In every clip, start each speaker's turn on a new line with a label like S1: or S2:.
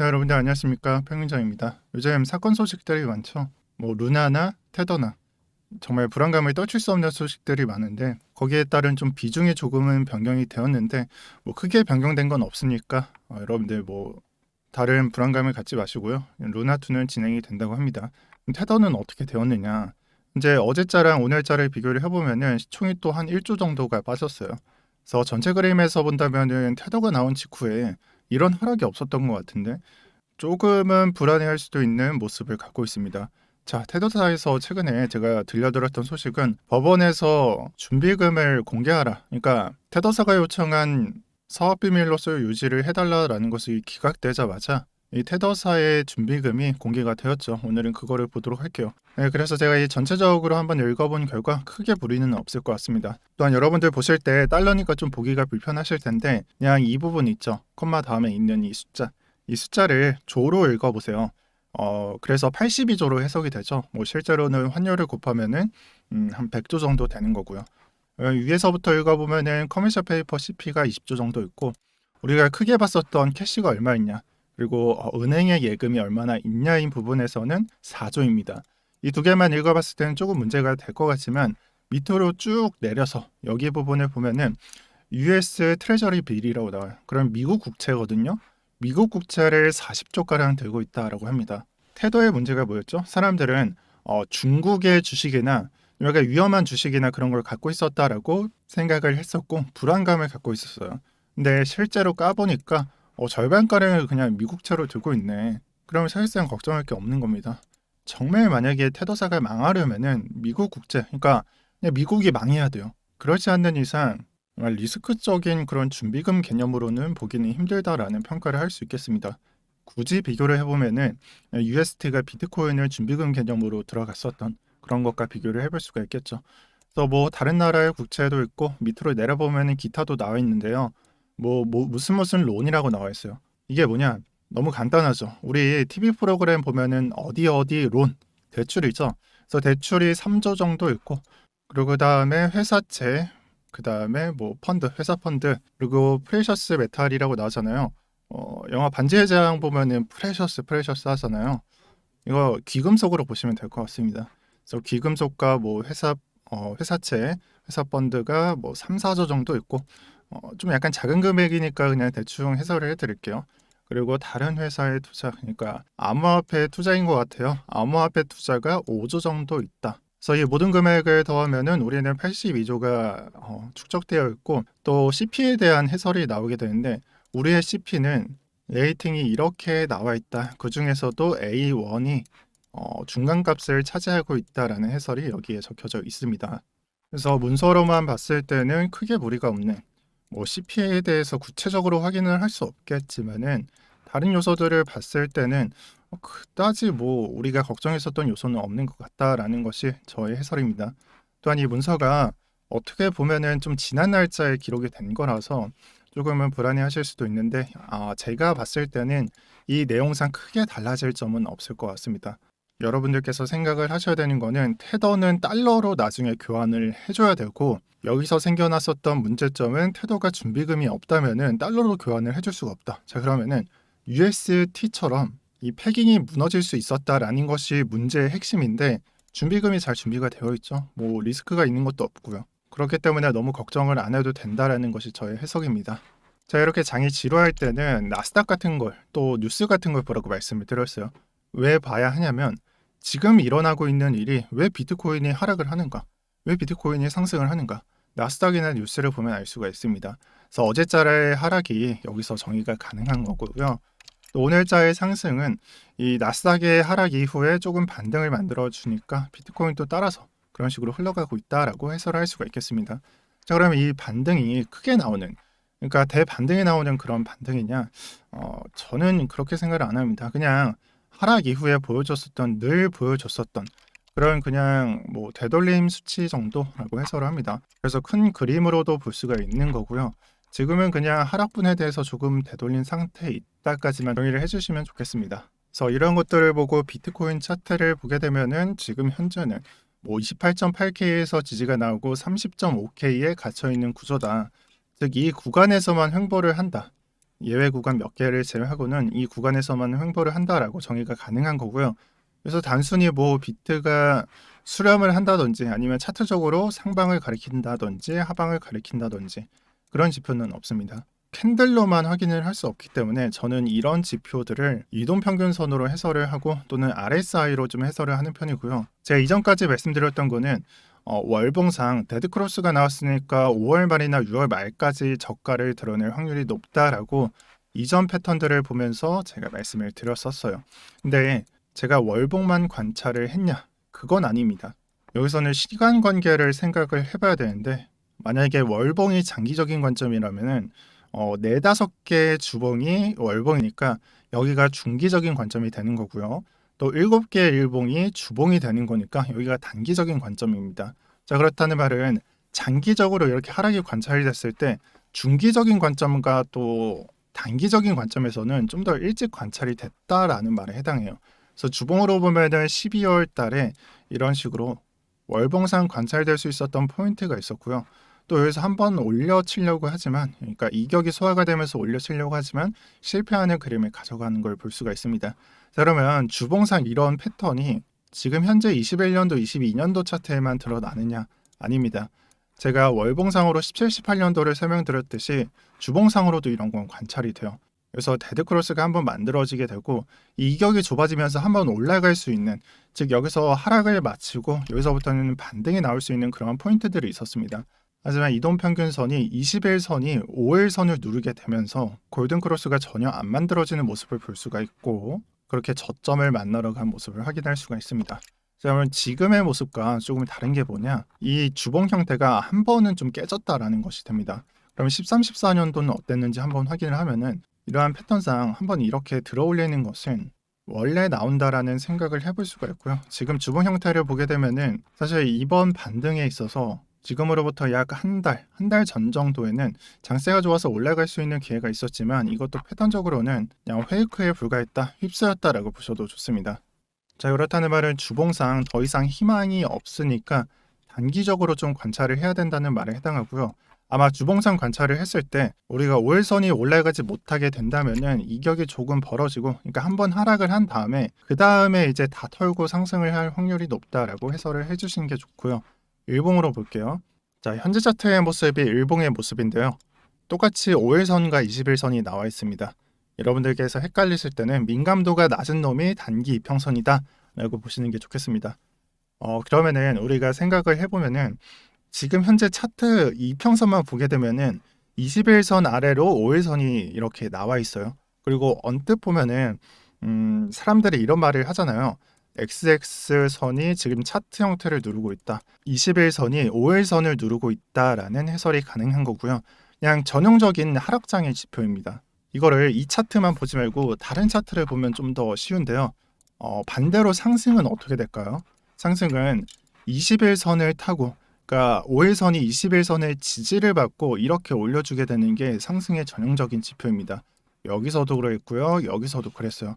S1: 네, 여러분들 안녕하십니까? 평균장입니다. 요즘 사건 소식들이 많죠. 뭐 루나나 테더나 정말 불안감을 떨칠 수 없는 소식들이 많은데 거기에 따른 좀 비중이 조금은 변경이 되었는데 뭐 크게 변경된 건 없으니까 여러분들 뭐 다른 불안감을 갖지 마시고요. 루나2는 진행이 된다고 합니다. 그럼 테더는 어떻게 되었느냐? 이제 어제자랑 오늘자를 비교를 해보면은 시총이 또 한 1조 정도가 빠졌어요. 그래서 전체 그림에서 본다면은 테더가 나온 직후에 이런 하락이 없었던 것 같은데 조금은 불안해할 수도 있는 모습을 갖고 있습니다. 자, 테더사에서 최근에 제가 들려들었던 소식은 법원에서 준비금을 공개하라. 그러니까 테더사가 요청한 사업 비밀로서 유지를 해달라라는 것이 기각되자마자 이 테더사의 준비금이 공개가 되었죠. 오늘은 그거를 보도록 할게요. 네, 그래서 제가 이 전체적으로 한번 읽어본 결과 크게 무리는 없을 것 같습니다. 또한 여러분들 보실 때 달러니까 좀 보기가 불편하실 텐데 그냥 이 부분 있죠. 콤마 다음에 있는 이 숫자. 이 숫자를 조로 읽어보세요. 그래서 82조로 해석이 되죠. 뭐 실제로는 환율을 곱하면은 한 100조 정도 되는 거고요. 위에서부터 읽어보면은 커머셜 페이퍼 CP가 20조 정도 있고 우리가 크게 봤었던 캐시가 얼마 있냐 그리고 은행의 예금이 얼마나 있냐인 부분에서는 4조입니다. 이 두 개만 읽어봤을 때는 조금 문제가 될 것 같지만 밑으로 쭉 내려서 여기 부분을 보면은 US 트레저리 빌이라고 나와요. 그럼 미국 국채거든요. 미국 국채를 40조가량 들고 있다라고 합니다. 테더의 문제가 뭐였죠? 사람들은 중국의 주식이나 약간 위험한 주식이나 그런 걸 갖고 있었다라고 생각을 했었고 불안감을 갖고 있었어요. 근데 실제로 까보니까 절반가량을 그냥 미국채로 들고 있네. 그러면 사실상 걱정할 게 없는 겁니다. 정말 만약에 테더사가 망하려면은 미국 국채, 그러니까 그냥 미국이 망해야 돼요. 그렇지 않는 이상 정말 리스크적인 그런 준비금 개념으로는 보기는 힘들다라는 평가를 할 수 있겠습니다. 굳이 비교를 해보면은 UST가 비트코인을 준비금 개념으로 들어갔었던 그런 것과 비교를 해볼 수가 있겠죠. 그래서 뭐 다른 나라의 국채도 있고 밑으로 내려보면은 기타도 나와 있는데요. 무슨 론이라고 나와 있어요. 이게 뭐냐? 너무 간단하죠. 우리 TV 프로그램 보면은 어디 론 대출이죠. 그래서 대출이 3조 정도 있고 그리고 그다음에 회사채 그다음에 뭐 펀드, 회사 펀드, 그리고 프레셔스 메탈이라고 나오잖아요. 영화 반지의 제왕 보면은 프레셔스 하잖아요. 이거 귀금속으로 보시면 될 것 같습니다. 그래서 귀금속과 뭐 회사채, 회사 펀드가 뭐 3, 4조 정도 있고 좀 약간 작은 금액이니까 그냥 대충 해설을 해드릴게요. 그리고 다른 회사의 투자, 그러니까 암호화폐 투자인 것 같아요. 암호화폐 투자가 5조 정도 있다. 그래서 이 모든 금액을 더하면은 우리는 82조가 축적되어 있고 또 CP에 대한 해설이 나오게 되는데 우리의 CP는 레이팅이 이렇게 나와 있다. 그 중에서도 A1이 중간값을 차지하고 있다라는 해설이 여기에 적혀져 있습니다. 그래서 문서로만 봤을 때는 크게 무리가 없는 뭐 CP에 대해서 구체적으로 확인을 할 수 없겠지만은 다른 요소들을 봤을 때는 그다지 뭐 우리가 걱정했었던 요소는 없는 것 같다라는 것이 저의 해설입니다. 또한 이 문서가 어떻게 보면은 좀 지난 날짜에 기록이 된 거라서 조금은 불안해하실 수도 있는데 제가 봤을 때는 이 내용상 크게 달라질 점은 없을 것 같습니다. 여러분들께서 생각을 하셔야 되는 거는 테더는 달러로 나중에 교환을 해줘야 되고 여기서 생겨났었던 문제점은 테더가 준비금이 없다면은 달러로 교환을 해줄 수가 없다. 자 그러면은 UST처럼 이 패깅이 무너질 수 있었다라는 것이 문제의 핵심인데 준비금이 잘 준비가 되어 있죠. 뭐 리스크가 있는 것도 없고요. 그렇기 때문에 너무 걱정을 안 해도 된다라는 것이 저의 해석입니다. 자 이렇게 장이 지루할 때는 나스닥 같은 걸 또 뉴스 같은 걸 보라고 말씀을 드렸어요. 왜 봐야 하냐면 지금 일어나고 있는 일이 왜 비트코인이 하락을 하는가? 왜 비트코인이 상승을 하는가? 나스닥이나 뉴스를 보면 알 수가 있습니다. 그래서 어제자의 하락이 여기서 정의가 가능한 거고요. 또 오늘자의 상승은 이 나스닥의 하락 이후에 조금 반등을 만들어 주니까 비트코인도 따라서 그런 식으로 흘러가고 있다라고 해설할 수가 있겠습니다. 자 그러면 이 반등이 크게 나오는 그러니까 대반등이 나오는 그런 반등이냐? 저는 그렇게 생각을 안 합니다. 그냥 하락 이후에 늘 보여줬었던 그런 그냥 뭐 되돌림 수치 정도라고 해설을 합니다. 그래서 큰 그림으로도 볼 수가 있는 거고요. 지금은 그냥 하락분에 대해서 조금 되돌린 상태에 있다까지만 정의를 해주시면 좋겠습니다. 그래서 이런 것들을 보고 비트코인 차트를 보게 되면은 지금 현재는 뭐 28.8K에서 지지가 나오고 30.5K에 갇혀 있는 구조다. 즉 이 구간에서만 횡보를 한다. 예외 구간 몇 개를 제외하고는 이 구간에서만 횡보를 한다라고 정의가 가능한 거고요. 그래서 단순히 뭐 비트가 수렴을 한다든지 아니면 차트적으로 상방을 가리킨다든지 하방을 가리킨다든지 그런 지표는 없습니다. 캔들로만 확인을 할 수 없기 때문에 저는 이런 지표들을 이동평균선으로 해설을 하고 또는 RSI로 좀 해설을 하는 편이고요. 제가 이전까지 말씀드렸던 거는 월봉상 데드크로스가 나왔으니까 5월 말이나 6월 말까지 저가를 드러낼 확률이 높다라고 이전 패턴들을 보면서 제가 말씀을 드렸었어요. 근데 제가 월봉만 관찰을 했냐? 그건 아닙니다. 여기서는 시간 관계를 생각을 해봐야 되는데 만약에 월봉이 장기적인 관점이라면은 4-5개의 주봉이 월봉이니까 여기가 중기적인 관점이 되는 거고요. 또 7개의 일봉이 주봉이 되는 거니까 여기가 단기적인 관점입니다. 자, 그렇다는 말은 장기적으로 이렇게 하락이 관찰이 됐을 때 중기적인 관점과 또 단기적인 관점에서는 좀 더 일찍 관찰이 됐다라는 말에 해당해요. 그래서 주봉으로 보면은 12월 달에 이런 식으로 월봉상 관찰될 수 있었던 포인트가 있었고요. 또 여기서 한번 올려치려고 하지만, 그러니까 이격이 소화가 되면서 올려치려고 하지만 실패하는 그림을 가져가는 걸 볼 수가 있습니다. 자, 그러면 주봉상 이런 패턴이 지금 현재 21년도, 22년도 차트에만 드러나느냐? 아닙니다. 제가 월봉상으로 17, 18년도를 설명드렸듯이 주봉상으로도 이런 건 관찰이 돼요. 그래서 데드크로스가 한번 만들어지게 되고 이 이격이 좁아지면서 한번 올라갈 수 있는, 즉 여기서 하락을 마치고 여기서부터는 반등이 나올 수 있는 그런 포인트들이 있었습니다. 하지만 이동평균선이 20일선이 5일선을 누르게 되면서 골든크로스가 전혀 안 만들어지는 모습을 볼 수가 있고 그렇게 저점을 만나러 간 모습을 확인할 수가 있습니다. 자, 그러면 지금의 모습과 조금 다른 게 뭐냐? 이 주봉 형태가 한 번은 좀 깨졌다라는 것이 됩니다. 그럼 13, 14년도는 어땠는지 한번 확인을 하면은 이러한 패턴상 한번 이렇게 들어올리는 것은 원래 나온다라는 생각을 해볼 수가 있고요. 지금 주봉 형태를 보게 되면은 사실 이번 반등에 있어서 지금으로부터 약 한 달 전 정도에는 장세가 좋아서 올라갈 수 있는 기회가 있었지만 이것도 패턴적으로는 그냥 페이크에 불과했다, 휩쓰였다라고 보셔도 좋습니다. 자, 그렇다는 말은 주봉상 더 이상 희망이 없으니까 단기적으로 좀 관찰을 해야 된다는 말에 해당하고요. 아마 주봉상 관찰을 했을 때 우리가 5일선이 올라가지 못하게 된다면은 이격이 조금 벌어지고, 그러니까 한번 하락을 한 다음에 그 다음에 이제 다 털고 상승을 할 확률이 높다라고 해설을 해주시는 게 좋고요. 일봉으로 볼게요. 자, 현재 차트의 모습이 일봉의 모습인데요. 똑같이 5일선과 21선이 나와 있습니다. 여러분들께서 헷갈리실 때는 민감도가 낮은 놈이 단기 이평선이다 라고 보시는 게 좋겠습니다. 그러면은 우리가 생각을 해보면은 지금 현재 차트 이평선만 보게 되면은 21선 아래로 5일선이 이렇게 나와 있어요. 그리고 언뜻 보면은 사람들이 이런 말을 하잖아요. XX선이 지금 차트 형태를 누르고 있다. 21선이 5일선을 누르고 있다라는 해설이 가능한 거고요. 그냥 전형적인 하락장의 지표입니다. 이거를 이 차트만 보지 말고 다른 차트를 보면 좀 더 쉬운데요. 반대로 상승은 어떻게 될까요? 상승은 21선을 타고, 그러니까 5일선이 21선의 지지를 받고 이렇게 올려주게 되는 게 상승의 전형적인 지표입니다. 여기서도 그랬고요. 여기서도 그랬어요.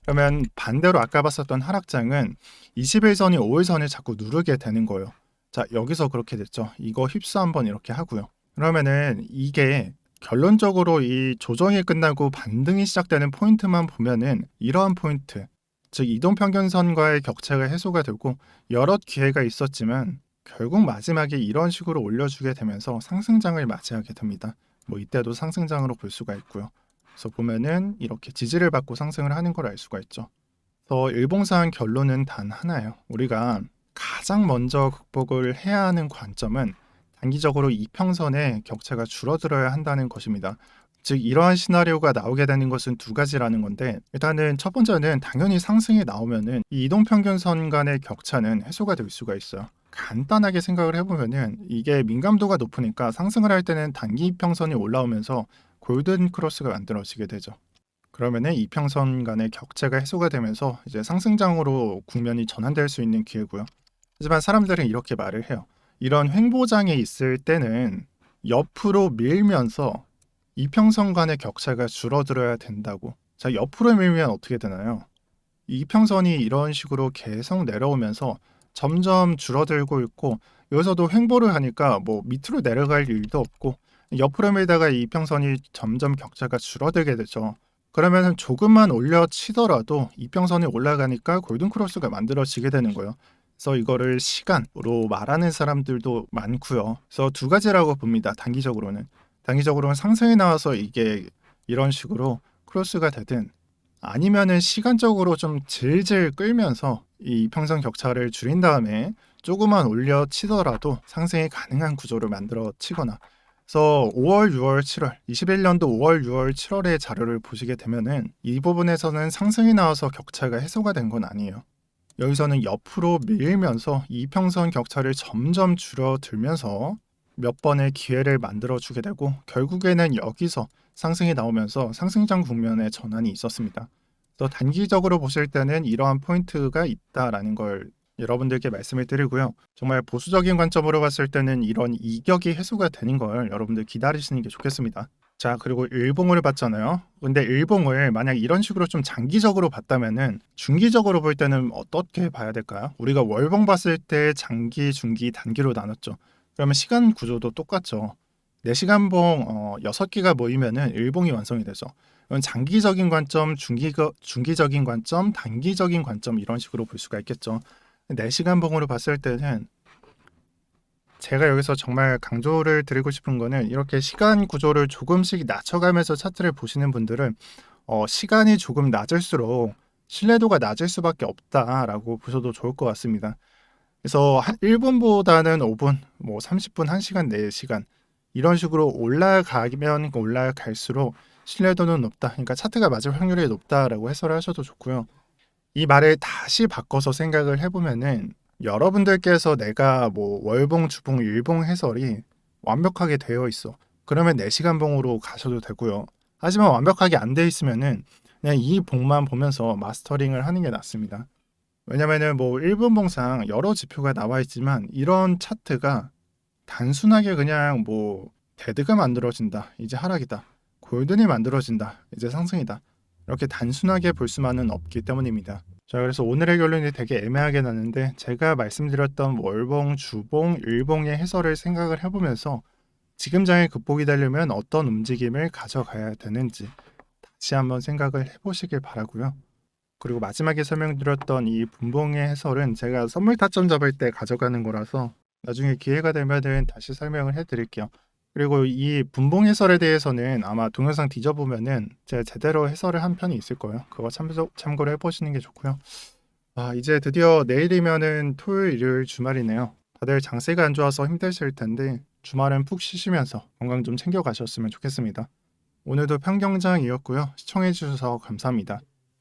S1: 그러면 반대로 아까 봤었던 하락장은 21선이 5일선을 자꾸 누르게 되는 거예요. 자, 여기서 그렇게 됐죠. 이거 휩수 한번 이렇게 하고요. 그러면은 이게 결론적으로 이 조정이 끝나고 반등이 시작되는 포인트만 보면은 이러한 포인트, 즉 이동평균선과의 격차가 해소가 되고 여러 기회가 있었지만 결국 마지막에 이런 식으로 올려주게 되면서 상승장을 맞이하게 됩니다. 뭐 이때도 상승장으로 볼 수가 있고요. 그래서 보면은 이렇게 지지를 받고 상승을 하는 걸 알 수가 있죠. 그래서 일봉상 결론은 단 하나예요. 우리가 가장 먼저 극복을 해야 하는 관점은 단기적으로 이평선의 격차가 줄어들어야 한다는 것입니다. 즉 이러한 시나리오가 나오게 되는 것은 두 가지라는 건데, 일단은 첫 번째는 당연히 상승이 나오면은 이 이동평균선 간의 격차는 해소가 될 수가 있어요. 간단하게 생각을 해보면은 이게 민감도가 높으니까 상승을 할 때는 단기 이평선이 올라오면서 골든 크로스가 만들어지게 되죠. 그러면은 이평선 간의 격차가 해소가 되면서 이제 상승장으로 국면이 전환될 수 있는 기회고요. 하지만 사람들은 이렇게 말을 해요. 이런 횡보장에 있을 때는 옆으로 밀면서 이평선 간의 격차가 줄어들어야 된다고. 자, 옆으로 밀면 어떻게 되나요? 이평선이 이런 식으로 계속 내려오면서 점점 줄어들고 있고 여기서도 횡보를 하니까 뭐 밑으로 내려갈 일도 없고, 옆으로 밀다가 이 이평선이 점점 격차가 줄어들게 되죠. 그러면 조금만 올려치더라도 이평선이 올라가니까 골든크로스가 만들어지게 되는 거예요. 그래서 이거를 시간으로 말하는 사람들도 많고요. 그래서 두 가지라고 봅니다. 단기적으로는 상승이 나와서 이게 이런 식으로 크로스가 되든, 아니면은 시간적으로 좀 질질 끌면서 이 이평선 격차를 줄인 다음에 조금만 올려치더라도 상승이 가능한 구조를 만들어 치거나. 그래서 5월, 6월, 7월, 21년도 5월, 6월, 7월의 자료를 보시게 되면은 이 부분에서는 상승이 나와서 격차가 해소가 된 건 아니에요. 여기서는 옆으로 밀면서 이평선 격차를 점점 줄어들면서 몇 번의 기회를 만들어 주게 되고, 결국에는 여기서 상승이 나오면서 상승장 국면의 전환이 있었습니다. 그래서 단기적으로 보실 때는 이러한 포인트가 있다라는 걸 여러분들께 말씀을 드리고요. 정말 보수적인 관점으로 봤을 때는 이런 이격이 해소가 되는 걸 여러분들 기다리시는 게 좋겠습니다. 자, 그리고 일봉을 봤잖아요. 근데 일봉을 만약 이런 식으로 좀 장기적으로 봤다면은 중기적으로 볼 때는 어떻게 봐야 될까요? 우리가 월봉 봤을 때 장기, 중기, 단기로 나눴죠. 그러면 시간 구조도 똑같죠. 4시간봉 6개가 모이면은 일봉이 완성이 되죠. 이건 장기적인 관점, 중기적인 관점, 단기적인 관점, 이런 식으로 볼 수가 있겠죠. 4시간봉으로 봤을 때는 제가 여기서 정말 강조를 드리고 싶은 거는, 이렇게 시간 구조를 조금씩 낮춰가면서 차트를 보시는 분들은 시간이 조금 낮을수록 신뢰도가 낮을 수밖에 없다라고 보셔도 좋을 것 같습니다. 그래서 한 1분보다는 5분, 뭐 30분, 1시간, 4시간 이런 식으로 올라가면 올라갈수록 신뢰도는 높다. 그러니까 차트가 맞을 확률이 높다라고 해설을 하셔도 좋고요. 이 말을 다시 바꿔서 생각을 해보면은, 여러분들께서 내가 뭐 월봉, 주봉, 일봉 해설이 완벽하게 되어 있어. 그러면 4시간봉으로 가셔도 되고요. 하지만 완벽하게 안 돼 있으면은 그냥 이 봉만 보면서 마스터링을 하는 게 낫습니다. 왜냐면은 뭐 1분봉상 여러 지표가 나와 있지만, 이런 차트가 단순하게 그냥 뭐 데드가 만들어진다, 이제 하락이다, 골든이 만들어진다, 이제 상승이다, 이렇게 단순하게 볼 수만은 없기 때문입니다. 자, 그래서 오늘의 결론이 되게 애매하게 나는데, 제가 말씀드렸던 월봉, 주봉, 일봉의 해설을 생각을 해보면서 지금 장에 극복이 되려면 어떤 움직임을 가져가야 되는지 다시 한번 생각을 해보시길 바라고요. 그리고 마지막에 설명드렸던 이 분봉의 해설은 제가 선물 타점 잡을 때 가져가는 거라서 나중에 기회가 되면은 다시 설명을 해드릴게요. 그리고 이 분봉 해설에 대해서는 아마 동영상 뒤져보면은 제가 제대로 해설을 한 편이 있을 거예요. 그거 참고를 해보시는 게 좋고요. 이제 드디어 내일이면은 토요일, 일요일 주말이네요. 다들 장세가 안 좋아서 힘드실 텐데 주말은 푹 쉬시면서 건강 좀 챙겨 가셨으면 좋겠습니다. 오늘도 평경장이었고요. 시청해주셔서 감사합니다.